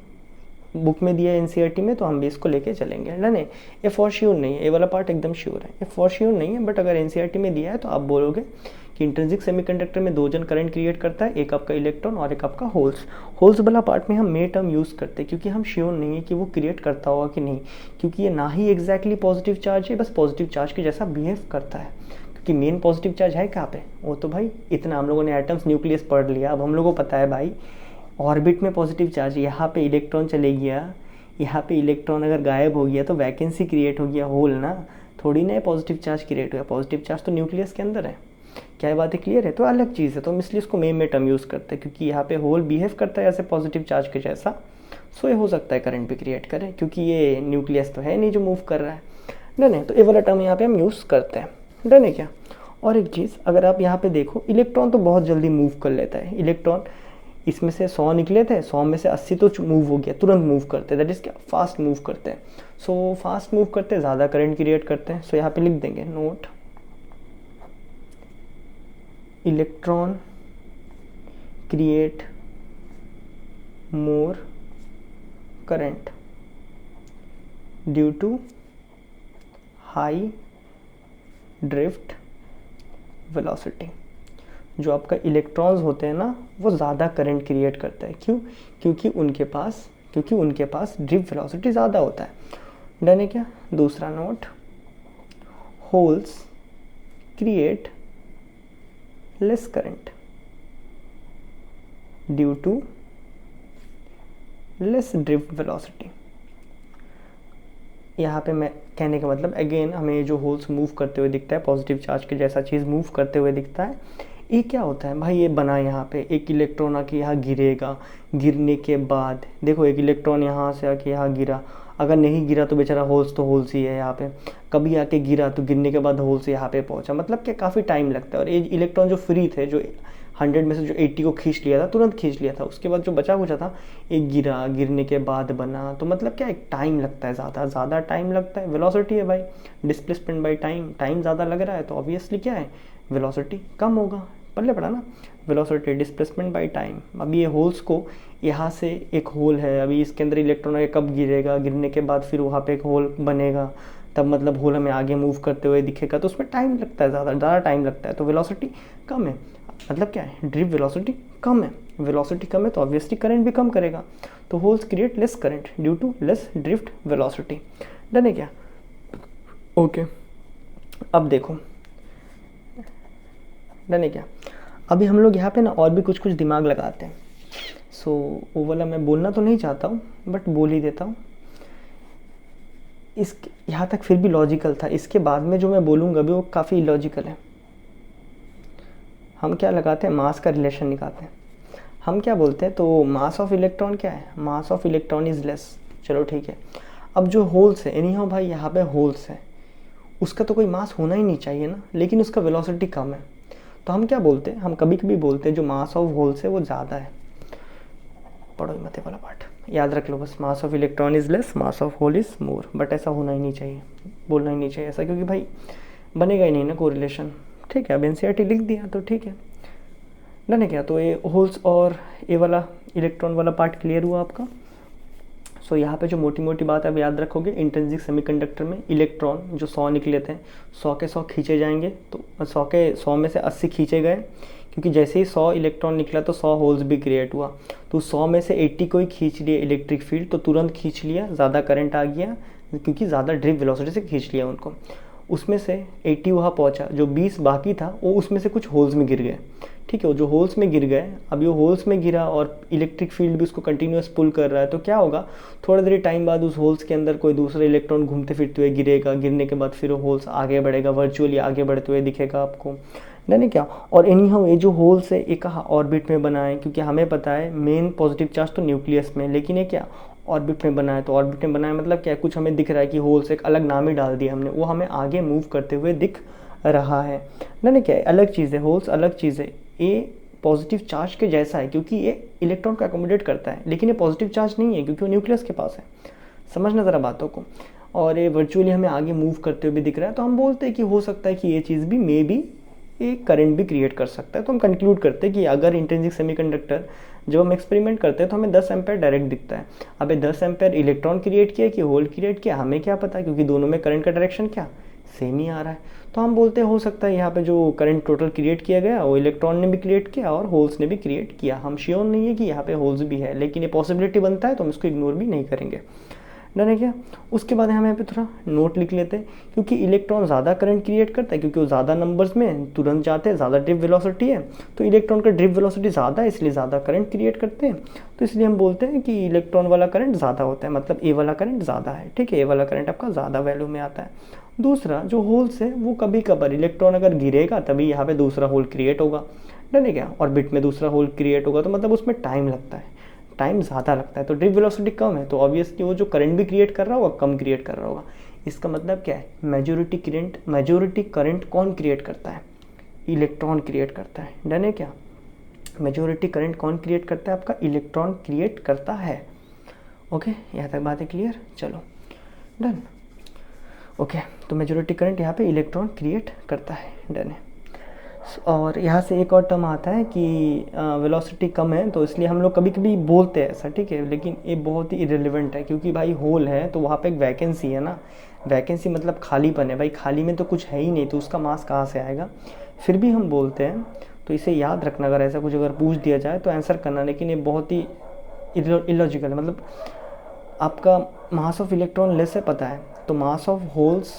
बुक में दिया है एनसीईआरटी में, तो हम भी इसको लेके चलेंगे। डन है? ये फॉर श्योर नहीं है, ये वाला पार्ट एकदम श्योर है, ये फॉर श्योर नहीं है, बट अगर एनसीईआरटी में दिया है तो आप बोलोगे कि इंट्रिंसिक सेमीकंडक्टर में दो जन करंट क्रिएट करता है, एक आपका इलेक्ट्रॉन और एक आपका होल्स वाला पार्ट में हम मे टर्म यूज़ करते हैं, क्योंकि हम श्योर नहीं है कि वो क्रिएट करता होगा कि नहीं, क्योंकि ये ना ही एग्जैक्टली पॉजिटिव चार्ज है, बस पॉजिटिव चार्ज के जैसा बिहेव करता है। क्योंकि मेन पॉजिटिव चार्ज है कहाँ पे, वो तो भाई इतना हम लोगों ने एटम्स न्यूक्लियस पढ़ लिया, अब हम लोगों को पता है भाई ऑर्बिट में पॉजिटिव चार्ज, यहाँ पे इलेक्ट्रॉन चले गया, यहाँ पे इलेक्ट्रॉन अगर गायब हो गया तो वैकेंसी क्रिएट हो गया, होल ना, थोड़ी ना पॉजिटिव चार्ज क्रिएट हुआ, पॉजिटिव चार्ज तो न्यूक्लियस के अंदर है। क्या बातें क्लियर है? तो अलग चीज़ है, तो हम इसलिए इसको में टर्म यूज़ करते हैं, क्योंकि यहाँ पे होल बिहेव करता है ऐसे पॉजिटिव चार्ज के जैसा, सो ये हो सकता है करंट भी क्रिएट करे, क्योंकि ये न्यूक्लियस तो है नहीं जो मूव कर रहा है। डन है? तो ये वाला टर्म यहाँ पे हम यूज़ करते हैं। डन है क्या? और एक चीज़, अगर आप यहाँ पे देखो, इलेक्ट्रॉन तो बहुत जल्दी मूव कर लेता है, इलेक्ट्रॉन इसमें से 100 निकले थे, 100 में से 80 तो मूव हो गया, तुरंत मूव करते हैं, दैट इज़ क्या, फास्ट मूव करते हैं। सो फास्ट मूव करते हैं, ज़्यादा करंट क्रिएट करते हैं। सो यहाँ पे लिख देंगे note, electron create more current due to high drift velocity. जो आपका इलेक्ट्रॉन्स होते हैं ना वो ज़्यादा करंट क्रिएट करते हैं, क्यों? क्योंकि उनके पास ड्रिफ्ट वेलोसिटी ज़्यादा होता है। डन है क्या? दूसरा note, holes create less current due to less drift velocity. यहाँ पे मैं कहने का मतलब, अगेन हमें जो होल्स मूव करते हुए दिखता है, पॉजिटिव चार्ज के जैसा चीज़ मूव करते हुए दिखता है, ये क्या होता है भाई, ये बना यहाँ पे एक इलेक्ट्रॉन आके यहाँ गिरेगा, गिरने के बाद देखो एक इलेक्ट्रॉन यहाँ से आके यहाँ गिरा, अगर नहीं गिरा तो बेचारा होल्स तो होल्स ही है यहाँ पे, कभी आके गिरा तो गिरने के बाद होल्स यहाँ पे पहुँचा, मतलब कि काफ़ी टाइम लगता है। और ये इलेक्ट्रॉन जो फ्री थे, जो 100 में से जो 80 को खींच लिया था, तुरंत खींच लिया था, उसके बाद जो बचा कुचा था एक गिरा, गिरने के बाद बना, तो मतलब क्या एक टाइम लगता है, ज़्यादा टाइम लगता है। वेलोसिटी है भाई, डिस्प्लेसमेंट बाई टाइम, टाइम ज़्यादा लग रहा है तो ऑब्वियसली क्या है, वेलोसिटी कम होगा। पहले पढ़ा ना, वेलोसिटी डिस्प्लेसमेंट बाई टाइम। अभी ये होल्स को, यहाँ से एक होल है, अभी इसके अंदर इलेक्ट्रॉन कब गिरेगा, गिरने के बाद फिर वहाँ पे एक होल बनेगा, तब मतलब होल हमें आगे मूव करते हुए दिखेगा, तो उसमें टाइम लगता है, ज़्यादा टाइम लगता है, तो वेलोसिटी कम है। मतलब क्या है, ड्रिफ्ट वेलोसिटी कम है, वेलोसिटी कम है तो ऑब्वियसली करंट भी कम करेगा, तो holes create less current due to less drift velocity. Done है क्या? ओके, अब देखो डन है क्या? अभी हम लोग यहाँ पे ना और भी कुछ कुछ दिमाग लगाते हैं। सो वो वाला मैं बोलना तो नहीं चाहता हूँ बट बोल ही देता हूँ। इस यहाँ तक फिर भी लॉजिकल था, इसके बाद में जो मैं बोलूँगा अभी वो काफ़ी इलॉजिकल है। हम क्या लगाते हैं, मास का रिलेशन निकालते हैं। हम क्या बोलते हैं, तो मास ऑफ इलेक्ट्रॉन क्या है, मास ऑफ इलेक्ट्रॉन इज़ लेस। चलो ठीक है, अब जो होल्स है, एनी हाउ भाई यहाँ पे होल्स है, उसका तो कोई मास होना ही नहीं चाहिए ना, लेकिन उसका वेलोसिटी कम है, तो हम क्या बोलते हैं, हम कभी कभी बोलते हैं जो मास ऑफ होल्स है वो ज़्यादा है। पढ़ो मत वाला पार्ट याद रख लो बस, mass of electron is less, mass of hole is more, but ऐसा होना ही नहीं चाहिए, बोलना ही नहीं चाहिए ऐसा, क्योंकि भाई बनेगा ही नहीं ना कोरिलेशन। ठीक है, अब एनसीईआरटी लिख दिया तो ठीक है, डन है क्या? तो ये होल्स और ये वाला इलेक्ट्रॉन वाला पार्ट क्लियर हुआ आपका। सो यहाँ पे जो मोटी मोटी बात है अब याद रखोगे, इंट्रिंसिक सेमीकंडक्टर में इलेक्ट्रॉन जो 100 निकले थे, 100 के 100 खींचे जाएंगे, तो 100 के 100 में से 80 खींचे गए, क्योंकि जैसे ही 100 इलेक्ट्रॉन निकला तो 100 होल्स भी क्रिएट हुआ, तो 100 में से 80 को ही खींच लिए इलेक्ट्रिक फील्ड, तो तुरंत खींच लिया, ज़्यादा करंट आ गया, क्योंकि ज़्यादा ड्रिफ्ट वेलोसिटी से खींच लिया उनको। उसमें से 80 वहाँ पहुँचा, जो 20 बाकी था वो उसमें से कुछ होल्स में गिर गए। ठीक है, जो होल्स में गिर गए, अब ये होल्स में गिरा और इलेक्ट्रिक फील्ड भी उसको कंटिन्यूस पुल कर रहा है, तो क्या होगा, थोड़ी देर टाइम बाद उस होल्स के अंदर कोई दूसरा इलेक्ट्रॉन घूमते फिरते हुए गिरेगा, गिरने के बाद फिर वो होल्स आगे बढ़ेगा, वर्चुअली आगे बढ़ते हुए दिखेगा आपको, नहीं क्या? और एनी हाउ ये जो होल्स है ये कहाँ, ऑर्बिट में बना है, क्योंकि हमें पता है मेन पॉजिटिव चार्ज तो न्यूक्लियस में, लेकिन ये क्या ऑर्बिट में बना है, तो ऑर्बिट में बना है मतलब क्या, कुछ हमें दिख रहा है कि होल्स, एक अलग नाम ही डाल दिया हमने, वो हमें आगे मूव करते हुए दिख रहा है, नहीं क्या? अलग चीज़ है, होल्स अलग चीज़ है, ये पॉजिटिव चार्ज के जैसा है, क्योंकि ये इलेक्ट्रॉन को एकोमोडेट करता है, लेकिन ये पॉजिटिव चार्ज नहीं है क्योंकि वो न्यूक्लियस के पास है। समझना ज़रा बातों को। और ये वर्चुअली हमें आगे मूव करते हुए भी दिख रहा है, तो हम बोलते हैं कि हो सकता है कि ये चीज़ भी मे बी एक करंट भी क्रिएट कर सकता है। तो हम कंक्लूड करते हैं कि अगर इंट्रिंसिक सेमीकंडक्टर जब हम एक्सपेरिमेंट करते हैं तो हमें 10 एम्पेयर डायरेक्ट दिखता है। अब ये 10 एम्पेयर इलेक्ट्रॉन क्रिएट किया कि होल क्रिएट किया, हमें क्या पता, क्योंकि दोनों में करंट का डायरेक्शन क्या सेम ही आ रहा है। तो हम बोलते हैं हो सकता है यहाँ पे जो करंट टोटल क्रिएट किया गया वो इलेक्ट्रॉन ने भी क्रिएट किया और होल्स ने भी क्रिएट किया। हम श्योर नहीं है कि यहाँ पे होल्स भी है, लेकिन ये पॉसिबिलिटी बनता है तो हम इसको इग्नोर भी नहीं करेंगे। डन है क्या? उसके बाद हम यहाँ पे थोड़ा नोट लिख लेते हैं, क्योंकि इलेक्ट्रॉन ज़्यादा करंट क्रिएट करता है, क्योंकि वो ज़्यादा नंबर्स में तुरंत जाते हैं, ज़्यादा ड्रिफ्ट वेलोसिटी है, तो इलेक्ट्रॉन का ड्रिफ्ट वेलोसिटी ज़्यादा है, इसलिए ज़्यादा करंट क्रिएट करते हैं। तो इसलिए हम बोलते हैं कि इलेक्ट्रॉन वाला करंट ज़्यादा होता है, मतलब ए वाला करंट ज़्यादा है। ठीक है, ए वाला करंट आपका ज़्यादा वैल्यू में आता है। दूसरा जो होल्स है वो कभी कभार इलेक्ट्रॉन अगर गिरेगा तभी यहाँ पे दूसरा होल क्रिएट होगा। डन है क्या? ऑर्बिट में दूसरा होल क्रिएट होगा, तो मतलब उसमें टाइम लगता है, टाइम ज़्यादा लगता है, तो ड्रिफ्ट वेलोसिटी कम है, तो ऑब्वियसली वो जो करंट भी क्रिएट कर रहा होगा कम क्रिएट कर रहा होगा। इसका मतलब क्या है, मेजॉरिटी करंट कौन क्रिएट करता है? इलेक्ट्रॉन क्रिएट करता है। डन है क्या? मेजॉरिटी करंट कौन क्रिएट करता है? आपका इलेक्ट्रॉन क्रिएट करता है। ओके, यहाँ तक बात है क्लियर? चलो डन। ओके, तो मेजॉरिटी करंट यहाँ पे इलेक्ट्रॉन क्रिएट करता है। डन है। और यहाँ से एक और टर्म आता है कि वेलोसिटी कम है, तो इसलिए हम लोग कभी कभी बोलते हैं ऐसा। ठीक है, लेकिन ये बहुत ही इरेलीवेंट है, क्योंकि भाई होल है तो वहाँ पे एक वैकेंसी है ना, वैकेंसी मतलब खालीपन है भाई, खाली में तो कुछ है ही नहीं, तो उसका मास कहाँ से आएगा? फिर भी हम बोलते हैं, तो इसे याद रखना, अगर ऐसा कुछ अगर पूछ दिया जाए तो आंसर करना, लेकिन ये बहुत ही इलॉजिकल है। मतलब आपका मास ऑफ इलेक्ट्रॉन लेस है पता है, तो मास ऑफ होल्स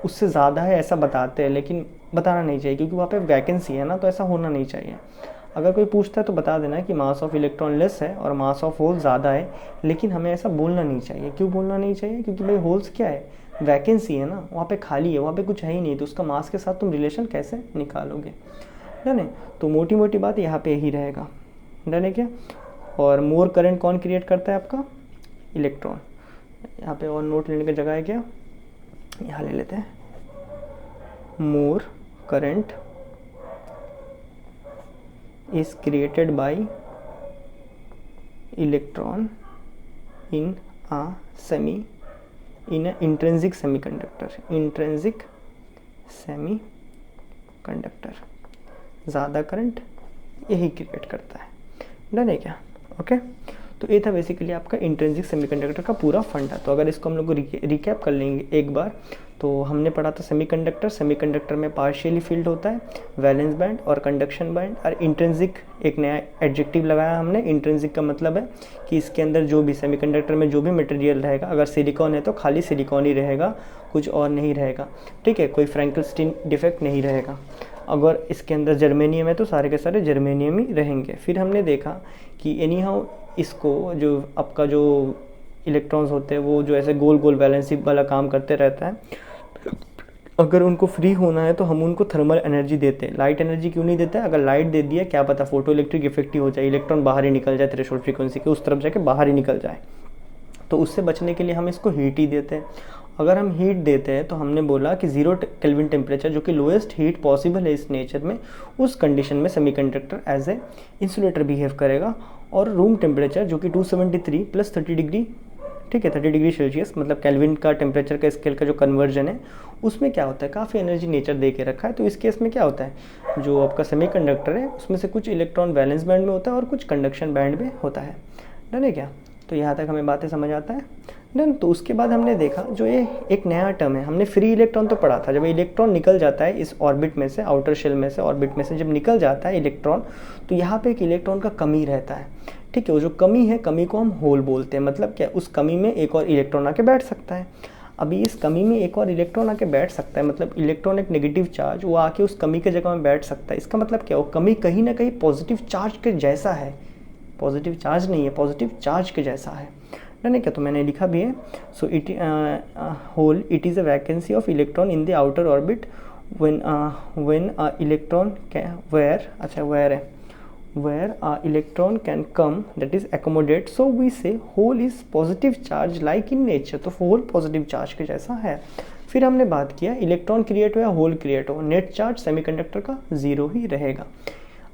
उससे ज़्यादा है ऐसा बताते हैं, लेकिन बताना नहीं चाहिए क्योंकि वहाँ पे वैकेंसी है ना, तो ऐसा होना नहीं चाहिए। अगर कोई पूछता है तो बता देना कि मास ऑफ इलेक्ट्रॉन लेस है और मास ऑफ होल ज़्यादा है, लेकिन हमें ऐसा बोलना नहीं चाहिए। क्यों बोलना नहीं चाहिए? क्योंकि भाई होल्स क्या है, वैकेंसी है ना, वहाँ पे खाली है, वहाँ पे कुछ है ही नहीं, तो उसका मास के साथ तुम रिलेशन कैसे निकालोगे? डन है। तो मोटी मोटी बात यहाँ पे यही रहेगा, डन है क्या। और मोर करंट कौन क्रिएट करता है, आपका इलेक्ट्रॉन। यहाँ पे और नोट लेने की जगह है क्या, यहाँ ले लेते हैं। मोर current is created by electron in a semi in a intrinsic semiconductor. Intrinsic semiconductor ज़्यादा करंट यही क्रिएट करता है, डन है क्या। ओके, तो ये था बेसिकली आपका इंट्रिंसिक सेमीकंडक्टर का पूरा फंडा। तो अगर इसको हम लोग रिकैप कर लेंगे एक बार, तो हमने पढ़ा था सेमीकंडक्टर। सेमीकंडक्टर में पार्शियली फील्ड होता है, वैलेंस बैंड और कंडक्शन बैंड। और इंट्रिंसिक एक नया एडजेक्टिव लगाया हमने। इंट्रिंसिक का मतलब है कि इसके अंदर जो भी सेमीकंडक्टर में जो भी मटेरियल रहेगा, अगर सिलिकॉन है तो खाली सिलिकॉन ही रहेगा, कुछ और नहीं रहेगा, ठीक है, कोई फ्रैंकलस्टीन डिफेक्ट नहीं रहेगा। अगर इसके अंदर जर्मेनियम है तो सारे के सारे जर्मेनियम ही रहेंगे। फिर हमने देखा कि एनी हाउ इसको जो आपका जो इलेक्ट्रॉन्स होते हैं वो जो ऐसे गोल गोल वैलेंसी वाला काम करते रहता है, अगर उनको फ्री होना है तो हम उनको थर्मल एनर्जी देते हैं। लाइट एनर्जी क्यों नहीं देते हैं, अगर लाइट दे दिया क्या पता फोटो इलेक्ट्रिक इफेक्ट ही हो जाए, इलेक्ट्रॉन बाहर ही निकल जाए, थ्रेशोल्ड फ्रीक्वेंसी के उस तरफ जाके बाहर ही निकल जाए। तो उससे बचने के लिए हम इसको हीट ही देते हैं। अगर हम हीट देते हैं तो हमने बोला कि 0 केल्विन टेम्परेचर जो कि लोएस्ट हीट पॉसिबल है इस नेचर में, उस कंडीशन में semiconductor as a insulator behave करेगा। और रूम टेम्परेचर जो कि 273 प्लस 30 डिग्री, ठीक है, 30 डिग्री सेल्सियस, मतलब केल्विन का टेम्परेचर का स्केल का जो कन्वर्जन है उसमें क्या होता है, काफ़ी एनर्जी नेचर दे के रखा है। तो इस केस में क्या होता है, जो आपका सेमीकंडक्टर है उसमें से कुछ इलेक्ट्रॉन वैलेंस बैंड में होता है और कुछ कंडक्शन बैंड में होता है, डन है क्या। तो यहाँ तक हमें बातें समझ आता है, डन। तो उसके बाद हमने देखा जो ये एक नया टर्म है, हमने फ्री इलेक्ट्रॉन तो पढ़ा था। जब इलेक्ट्रॉन निकल जाता है इस ऑर्बिट में से, आउटर शेल में से, ऑर्बिट में से जब निकल जाता है इलेक्ट्रॉन, तो यहाँ पे एक इलेक्ट्रॉन का कमी रहता है, ठीक है। वो जो कमी है, कमी को हम होल बोलते हैं। मतलब क्या, उस कमी में एक और इलेक्ट्रॉन आके बैठ सकता है। अभी इस कमी में एक और इलेक्ट्रॉन आके बैठ सकता है, मतलब इलेक्ट्रॉन एक नेगेटिव चार्ज वो आके उस कमी के जगह में बैठ सकता है। इसका मतलब क्या, वो कमी कहीं ना कहीं पॉजिटिव चार्ज के जैसा है, पॉजिटिव चार्ज नहीं है, पॉजिटिव चार्ज के जैसा है, डन है क्या। तो मैंने लिखा भी है, so it hole it is a vacancy of electron in the outer orbit when electron where electron can come, that is accommodate, so we say whole is positive charge like in nature। तो whole positive charge के जैसा है। फिर हमने बात किया electron create हो या होल क्रिएट हो, नेट चार्ज सेमीकंडक्टर का 0 ही रहेगा।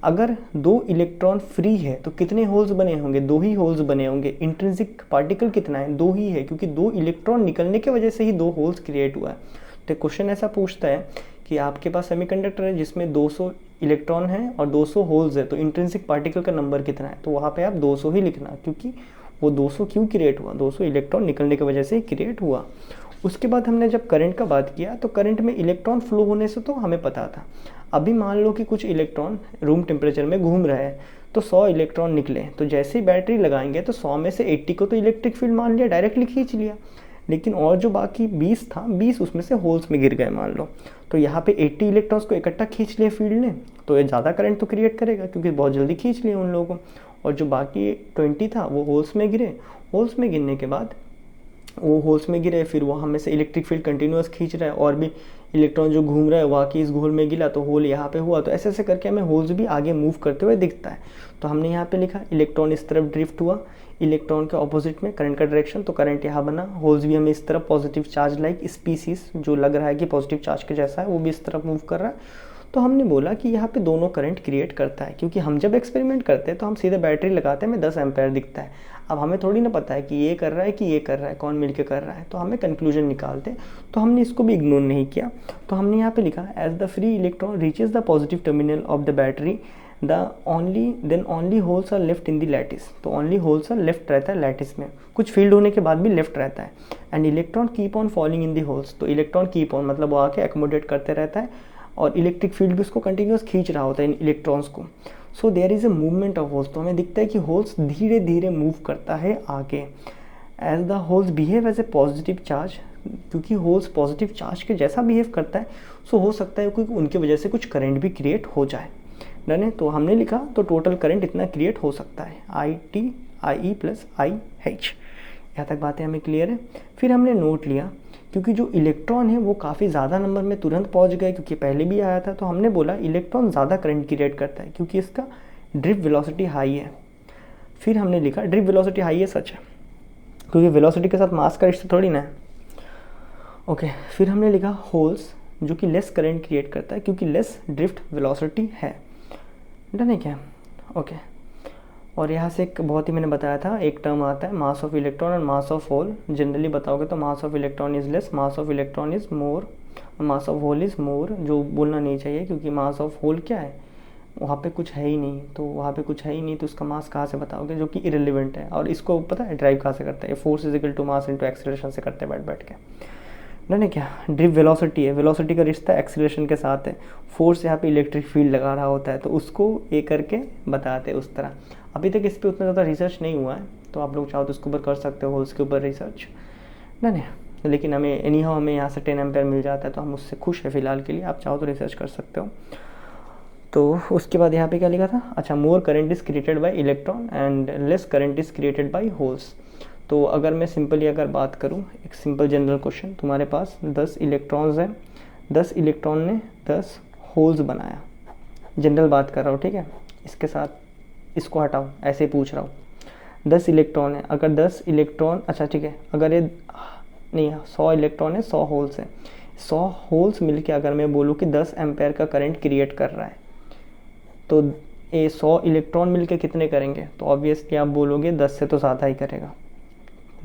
अगर 2 इलेक्ट्रॉन फ्री है तो कितने होल्स बने होंगे, 2 ही होल्स बने होंगे। इंट्रिंसिक पार्टिकल कितना है, 2 ही है, क्योंकि 2 इलेक्ट्रॉन निकलने की वजह से ही 2 होल्स क्रिएट हुआ है। तो क्वेश्चन ऐसा पूछता है कि आपके पास सेमीकंडक्टर है जिसमें 200 इलेक्ट्रॉन है और 200 होल्स है, तो इंट्रिंसिक पार्टिकल का नंबर कितना है, तो वहाँ पे आप 200 ही लिखना, क्योंकि वो 200 क्यों क्रिएट हुआ, 200 इलेक्ट्रॉन निकलने की वजह से ही क्रिएट हुआ। उसके बाद हमने जब करंट का बात किया तो करंट में इलेक्ट्रॉन फ्लो होने से तो हमें पता था। अभी मान लो कि कुछ इलेक्ट्रॉन रूम टेम्परेचर में घूम रहे हैं, तो 100 इलेक्ट्रॉन निकले, तो जैसे ही बैटरी लगाएंगे तो 100 में से 80 को तो इलेक्ट्रिक फील्ड मान लिया, डायरेक्टली खींच लिया, लेकिन और जो बाकी 20 था, 20 उसमें से होल्स में गिर गए मान लो, तो यहाँ पे 80 इलेक्ट्रॉन्स को इकट्ठा खींच लिया फील्ड ने, तो ये ज़्यादा करंट तो क्रिएट करेगा क्योंकि बहुत जल्दी खींच लिए उन लोगों को। और जो बाकी 20 था वो होल्स में गिरे, होल्स में गिरने के बाद वो होल्स में गिरे, फिर वहाँ में से इलेक्ट्रिक फील्ड कंटिन्यूस खींच रहा है और भी इलेक्ट्रॉन जो घूम रहा है वाकई इस घोल में गिरा तो होल यहाँ पे हुआ। तो ऐसे ऐसे करके हमें होल्स भी आगे मूव करते हुए दिखता है। तो हमने यहाँ पे लिखा इलेक्ट्रॉन इस तरफ ड्रिफ्ट हुआ, इलेक्ट्रॉन के ऑपोजिट में करंट का डायरेक्शन, तो करंट यहाँ बना। होल्स भी हमें इस तरफ पॉजिटिव चार्ज लाइक स्पीसीज जो लग रहा है कि पॉजिटिव चार्ज के जैसा है वो भी इस तरफ मूव कर रहा है। तो हमने बोला कि यहाँ पे दोनों करंट क्रिएट करता है, क्योंकि हम जब एक्सपेरिमेंट करते हैं तो हम सीधे बैटरी लगाते हैं, हमें 10 एम्पेयर दिखता है। अब हमें थोड़ी ना पता है कि ये कर रहा है कि ये कर रहा है, कौन मिलके कर रहा है, तो हमें कंक्लूजन निकालते हैं। तो हमने इसको भी इग्नोर नहीं किया, तो हमने यहाँ पे लिखा as the free electron reaches the positive terminal of the battery then only holes are left in the lattice. तो ओनली होल्स आर लेफ्ट रहता है लैटिस में, कुछ फील्ड होने के बाद भी लेफ्ट रहता है। And electron keep on falling in the holes, तो इलेक्ट्रॉन कीप ऑन मतलब वो आके एकोमोडेट करते रहता है और इलेक्ट्रिक फील्ड भी उसको कंटिन्यूस खींच रहा होता है इन इलेक्ट्रॉन्स को। So there is a movement of holes, तो हमें दिखता है कि होल्स धीरे धीरे मूव करता है आगे। As the holes behave as a positive charge, क्योंकि होल्स पॉजिटिव चार्ज के जैसा बिहेव करता है, सो हो सकता है क्योंकि उनकी वजह से कुछ करंट भी क्रिएट हो जाए। डन है, तो हमने लिखा तो टोटल करंट इतना क्रिएट हो सकता है IT IE + IH। यहाँ तक बातें हमें क्लियर है। फिर हमने नोट लिया क्योंकि जो इलेक्ट्रॉन है वो काफ़ी ज़्यादा नंबर में तुरंत पहुंच गए, क्योंकि पहले भी आया था, तो हमने बोला इलेक्ट्रॉन ज़्यादा करंट क्रिएट करता है क्योंकि इसका ड्रिफ्ट वेलोसिटी हाई है। फिर हमने लिखा ड्रिफ्ट वेलोसिटी हाई है, सच है, क्योंकि वेलोसिटी के साथ मास का रिश्ता थोड़ी ना है। ओके, फिर हमने लिखा होल्स जो कि लेस करंट क्रिएट करता है क्योंकि लेस ड्रिफ्ट वेलोसिटी है। डन है क्या? ओके, और यहाँ से एक बहुत ही मैंने बताया था एक टर्म आता है मास ऑफ इलेक्ट्रॉन और मास ऑफ होल। जनरली बताओगे तो mass of electron is less, mass of electron is more, mass of hole is more, जो बोलना नहीं चाहिए क्योंकि मास ऑफ होल क्या है, वहाँ पे कुछ है ही नहीं, तो वहाँ पे कुछ है ही नहीं तो उसका मास कहाँ से बताओगे, जो कि इरेलीवेंट है। और इसको पता है ड्राइव कहाँ से करते हैं, force is equal to mass into acceleration से करते हैं बैठ बैठ के। डन है क्या? ड्रिफ्ट वेलोसिटी है, वेलोसिटी का रिश्ता एक्सीलरेशन के साथ है। फोर्स यहाँ पे इलेक्ट्रिक फील्ड लगा रहा होता है, तो उसको ये करके बताते हैं उस तरह। अभी तक इस पर उतना ज़्यादा रिसर्च नहीं हुआ है, तो आप लोग चाहो तो उसके ऊपर कर सकते हो, होल्स के ऊपर रिसर्च। डन है, लेकिन हमें एनी हाउ हमें यहाँ से 10 एम्पेयर मिल जाता है, तो हम उससे खुश है फिलहाल के लिए। आप चाहो तो रिसर्च कर सकते हो। तो उसके बाद यहाँ पे क्या लिखा था, अच्छा, मोर current is created by electron and less current is created by holes. तो अगर मैं सिंपली अगर बात करूँ, एक सिंपल जनरल क्वेश्चन, तुम्हारे पास 10 इलेक्ट्रॉन्स हैं, 10 इलेक्ट्रॉन ने 10 होल्स बनाया। जनरल बात कर रहा हूँ, ठीक है, इसके साथ इसको हटाओ, ऐसे ही पूछ रहा हूँ। 10 इलेक्ट्रॉन है, अगर 10 इलेक्ट्रॉन, अच्छा ठीक है, अगर ये नहीं 100 इलेक्ट्रॉन है, 100 होल्स है, 100 होल्स मिलके अगर मैं बोलूँ कि 10 एम्पेयर का करंट क्रिएट कर रहा है, तो ये 100 इलेक्ट्रॉन मिलके कितने करेंगे? तो ऑब्वियसली आप बोलोगे 10 से तो ज़्यादा ही करेगा,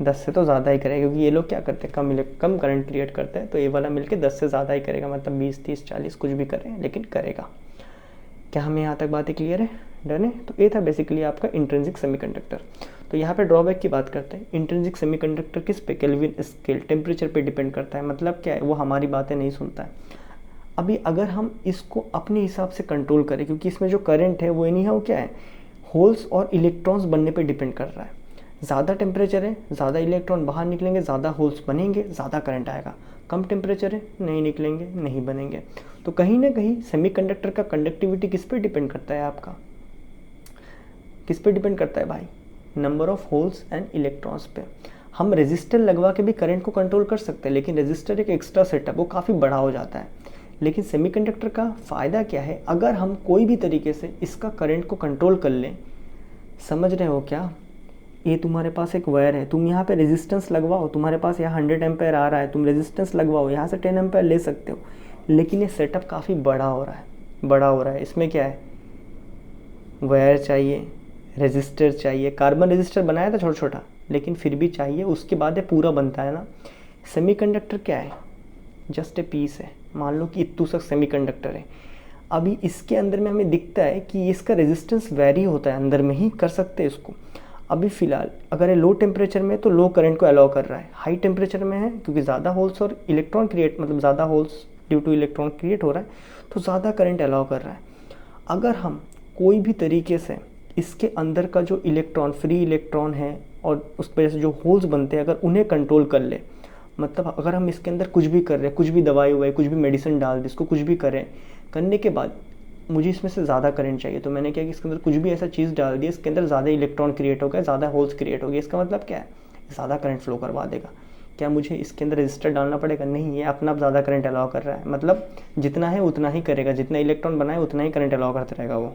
10 से तो ज़्यादा ही करेगा, क्योंकि ये लोग क्या करते हैं, कम करंट क्रिएट करते हैं, तो ये वाला मिलके 10 से ज़्यादा ही करेगा, मतलब 20, 30, 40 कुछ भी करें लेकिन करेगा। क्या हमें यहाँ तक बातें क्लियर है? डन है। तो ये था बेसिकली आपका इंट्रिंसिक सेमीकंडक्टर। तो यहाँ पे ड्रॉबैक की बात करते हैं। इंट्रिंसिक सेमीकंडक्टर किस पे? केल्विन स्केल, टेम्परेचर पे डिपेंड करता है। मतलब क्या है, वो हमारी बातें नहीं सुनता है। अभी अगर हम इसको अपने हिसाब से कंट्रोल करें, क्योंकि इसमें जो करंट है वो नहीं है, वो क्या है, होल्स और इलेक्ट्रॉन्स बनने पे डिपेंड कर रहा है। ज़्यादा टेम्परेचर है, ज़्यादा इलेक्ट्रॉन बाहर निकलेंगे, ज़्यादा होल्स बनेंगे, ज़्यादा करंट आएगा। कम टेम्परेचर है, नहीं निकलेंगे, नहीं बनेंगे। तो कहीं ना कहीं सेमीकंडक्टर का कंडक्टिविटी किस पे डिपेंड करता है आपका? किस पे डिपेंड करता है भाई? Number of holes and electrons पे। हम रेजिस्टर लगवा के भी करंट को कंट्रोल कर सकते हैं, लेकिन रेजिस्टर एक एक्स्ट्रा सेटअप, वो काफ़ी बड़ा हो जाता है। लेकिन सेमीकंडक्टर का फ़ायदा क्या है, अगर हम कोई भी तरीके से इसका करंट को कंट्रोल कर लें, समझ रहे हो क्या? ये तुम्हारे पास एक वायर है, तुम यहाँ पे रेजिस्टेंस लगवाओ, तुम्हारे पास यहाँ 100 एम्पेयर आ रहा है, तुम रेजिस्टेंस लगवाओ, यहाँ से 10 एम्पेयर ले सकते हो। लेकिन ये सेटअप काफ़ी बड़ा हो रहा है। इसमें क्या है, वायर चाहिए, रेजिस्टर चाहिए, कार्बन रेजिस्टर बनाया था छोटा छोटा, लेकिन फिर भी चाहिए, उसके बाद ये पूरा बनता है ना। सेमीकंडक्टर क्या है, जस्ट ए पीस है। मान लो कि इतू तक सेमीकंडक्टर है, अभी इसके अंदर में हमें दिखता है कि इसका रेजिस्टेंस वेरी होता है, अंदर में ही कर सकते हैं इसको। अभी फ़िलहाल अगर ये लो टेम्परेचर में तो लो करंट को अलाउ कर रहा है, हाई टेम्परेचर में है क्योंकि ज़्यादा होल्स और इलेक्ट्रॉन क्रिएट, मतलब ज़्यादा holes due two electron create हो रहा है, तो ज़्यादा करंट अलाउ कर रहा है। अगर हम कोई भी तरीके से इसके अंदर का जो इलेक्ट्रॉन, फ्री इलेक्ट्रॉन है और उस वजह से जो होल्स बनते हैं, अगर उन्हें कंट्रोल कर ले, मतलब अगर हम इसके अंदर कुछ भी कर रहे हैं, कुछ भी दवाई हुआ है, कुछ भी मेडिसिन डाल दी, इसको कुछ भी करें, करने के बाद मुझे इसमें से ज़्यादा करंट चाहिए, तो मैंने क्या कि इसके अंदर कुछ भी ऐसा चीज़ डाल दी, इसके अंदर ज़्यादा इलेक्ट्रॉन क्रिएट हो गया, ज़्यादा होल्स क्रिएट हो गए। इसका मतलब क्या है, ज़्यादा करंट फ्लो करवा देगा। क्या मुझे इसके अंदर रजिस्टर डालना पड़ेगा? नहीं, ये अपना आप ज़्यादा करंट अलाउ कर रहा है, मतलब जितना है उतना ही करेगा, जितना इलेक्ट्रॉन बनाए उतना ही करंट अलाउ करता रहेगा वो।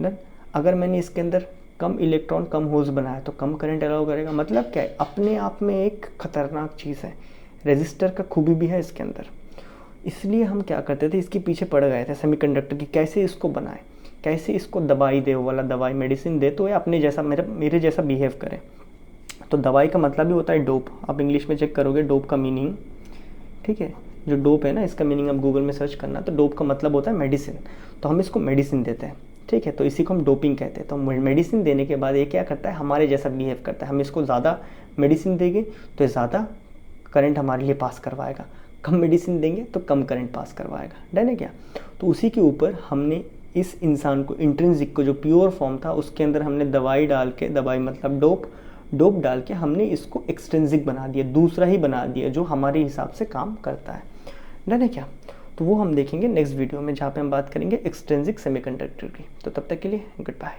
डन। अगर मैंने इसके अंदर कम इलेक्ट्रॉन कम होल्स बनाया तो कम करंट अलाउ करेगा। मतलब क्या है, अपने आप में एक खतरनाक चीज़ है, रेजिस्टर का खूबी भी है इसके अंदर। इसलिए हम क्या करते थे, इसके पीछे पड़ गए थे सेमीकंडक्टर की, कैसे इसको बनाए, कैसे इसको दवाई दे, वो वाला दवाई मेडिसिन दे तो ये अपने जैसा मेरे जैसा बिहेव करे। तो दवाई का मतलब भी होता है डोप। आप इंग्लिश में चेक करोगे डोप का मीनिंग, ठीक है, जो डोप है ना, इसका मीनिंग आप गूगल में सर्च करना, तो डोप का मतलब होता है मेडिसिन। तो हम इसको मेडिसिन देते हैं, ठीक है, तो इसी को हम डोपिंग कहते हैं। तो मेडिसिन देने के बाद ये क्या करता है, हमारे जैसा बिहेव करता है। हम इसको ज़्यादा मेडिसिन देंगे तो ज़्यादा करंट हमारे लिए पास करवाएगा, कम मेडिसिन देंगे तो कम करंट पास करवाएगा। डन है क्या? तो उसी के ऊपर हमने इस इंसान को, इंट्रिंसिक को, जो प्योर फॉर्म था उसके अंदर हमने दवाई डाल के, दवाई मतलब डोप डाल के हमने इसको एक्सट्रिंसिक बना दिया, दूसरा ही बना दिया जो हमारे हिसाब से काम करता है। डन है क्या? तो वो हम देखेंगे नेक्स्ट वीडियो में, जहाँ पे हम बात करेंगे एक्सट्रिंसिक सेमीकंडक्टर की। तो तब तक के लिए गुड बाय।